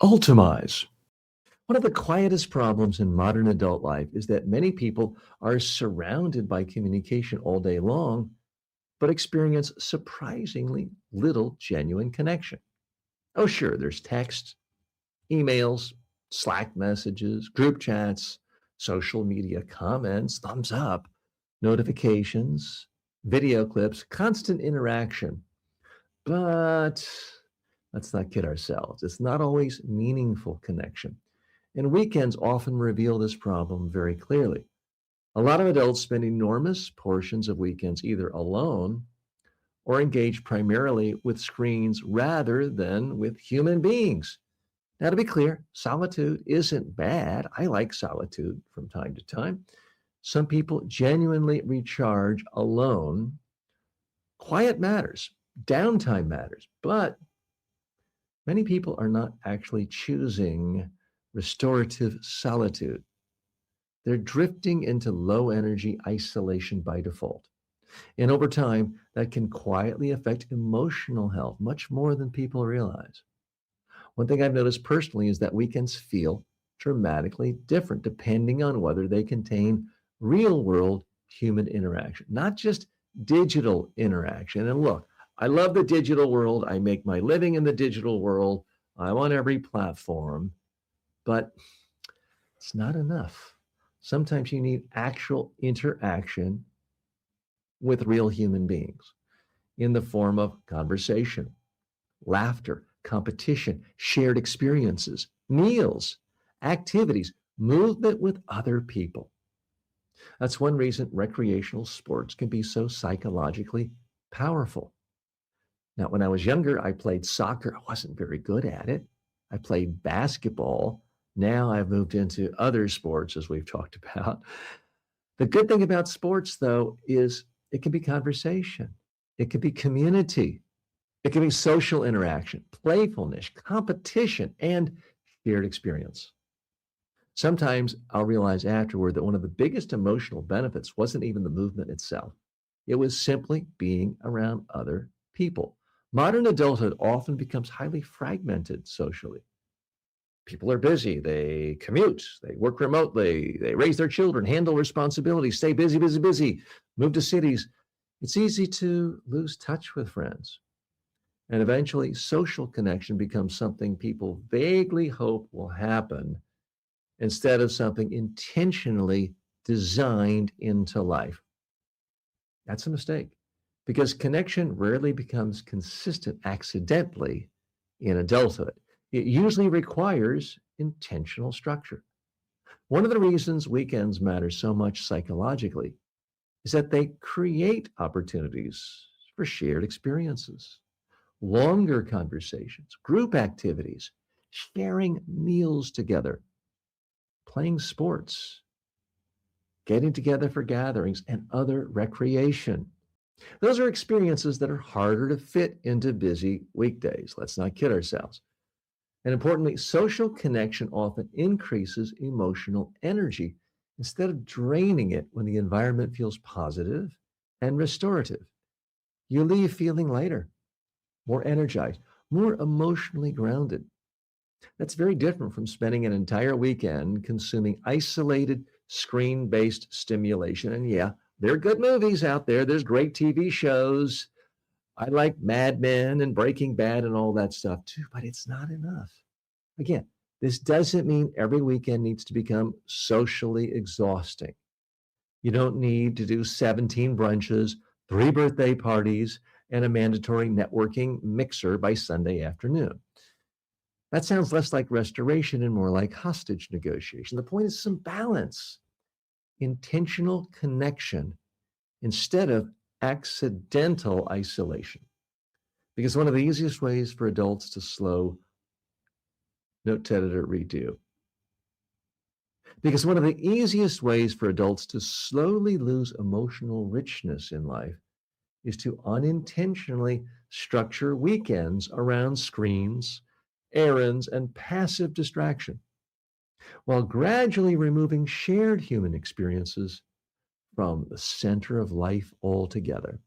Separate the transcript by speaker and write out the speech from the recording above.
Speaker 1: Ultamize. One of the quietest problems in modern adult life is that many people are surrounded by communication all day long, but experience surprisingly little genuine connection. Oh, sure, there's text, emails, Slack messages, group chats, social media comments, thumbs up, notifications, video clips, constant interaction. But let's not kid ourselves. It's not always meaningful connection. And weekends often reveal this problem very clearly. A lot of adults spend enormous portions of weekends either alone or engaged primarily with screens rather than with human beings. Now, to be clear, solitude isn't bad. I like solitude from time to time. Some people genuinely recharge alone. Quiet matters, downtime matters, but many people are not actually choosing restorative solitude. They're drifting into low energy isolation by default. And over time, that can quietly affect emotional health much more than people realize. One thing I've noticed personally is that weekends feel dramatically different depending on whether they contain real world human interaction, not just digital interaction. And look, I love the digital world. I make my living in the digital world. I'm on every platform, but it's not enough. Sometimes you need actual interaction with real human beings in the form of conversation, laughter, competition, shared experiences, meals, activities, movement with other people. That's one reason recreational sports can be so psychologically powerful. Now, when I was younger, I played soccer. I wasn't very good at it. I played basketball. Now I've moved into other sports, as we've talked about. The good thing about sports, though, is it can be conversation, it can be community, it can be social interaction, playfulness, competition, and shared experience. Sometimes I'll realize afterward that one of the biggest emotional benefits wasn't even the movement itself, it was simply being around other people. Modern adulthood often becomes highly fragmented socially. People are busy, they commute, they work remotely, they raise their children, handle responsibilities, stay busy, busy, busy, move to cities. It's easy to lose touch with friends. And eventually, social connection becomes something people vaguely hope will happen instead of something intentionally designed into life. That's a mistake because connection rarely becomes consistent accidentally in adulthood. It usually requires intentional structure. One of the reasons weekends matter so much psychologically is that they create opportunities for shared experiences, longer conversations, group activities, sharing meals together, playing sports, getting together for gatherings, and other recreation. Those are experiences that are harder to fit into busy weekdays. Let's not kid ourselves. And importantly, social connection often increases emotional energy instead of draining it when the environment feels positive and restorative. You leave feeling lighter, more energized, more emotionally grounded. That's very different from spending an entire weekend consuming isolated screen based stimulation. And yeah, there are good movies out there, there's great TV shows. I like Mad Men and Breaking Bad and all that stuff too, but it's not enough. Again, this doesn't mean every weekend needs to become socially exhausting. You don't need to do 17 brunches, 3 birthday parties, and a mandatory networking mixer by Sunday afternoon. That sounds less like restoration and more like hostage negotiation. The point is some balance, intentional connection instead of accidental isolation. Because one of the easiest ways for adults to slow, note to editor, redo. Because one of the easiest ways for adults to slowly lose emotional richness in life is to unintentionally structure weekends around screens, errands, and passive distraction, while gradually removing shared human experiences from the center of life altogether.